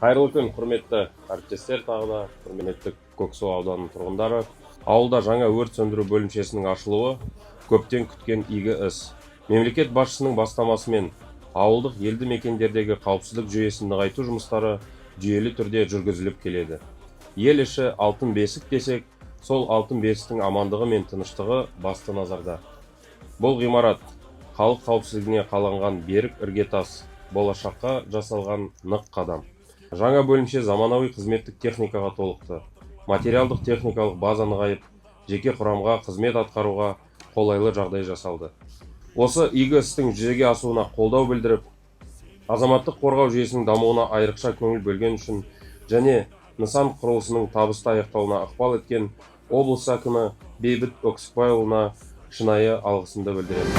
Қайырлы күн, құрметті әріптестер, тағы да құрметті Көксу ауданының тұрғындары. Ауылда жаңа өрт сөндіру бөлімшесінің ашылуы көптен күткен игі іс. Мемлекет басшысының бастамасымен ауылдық елді мекендердегі қауіпсіздік жүйесін нығайту жұмыстары жүйелі түрде жүргізіліп келеді. Ел іші алтын бесік десек, сол алтын бесіктің амандығы мен тыныштығы басты назарда. Бұл ғимарат халық қауіпсіздігіне қаланған берік іргетас, болашаққа жасалған нық қадам. Жаңа бөлімше заманауи қызметтік техникаға толықты. Материалдық техникалық база нығайып, жеке құрамға қызмет атқаруға қолайлы жағдай жасалды. Осы игі істің жүзеге асуына қолдау білдіріп, азаматтық қорғау жүйесінің дамуына айрықша көңіл бөлген үшін және нысан құрылысының табысты аяқталуына ықпал еткен облыс әкімі Бейбіт Өксікбайұлына шынайы алғысымды білдіремін.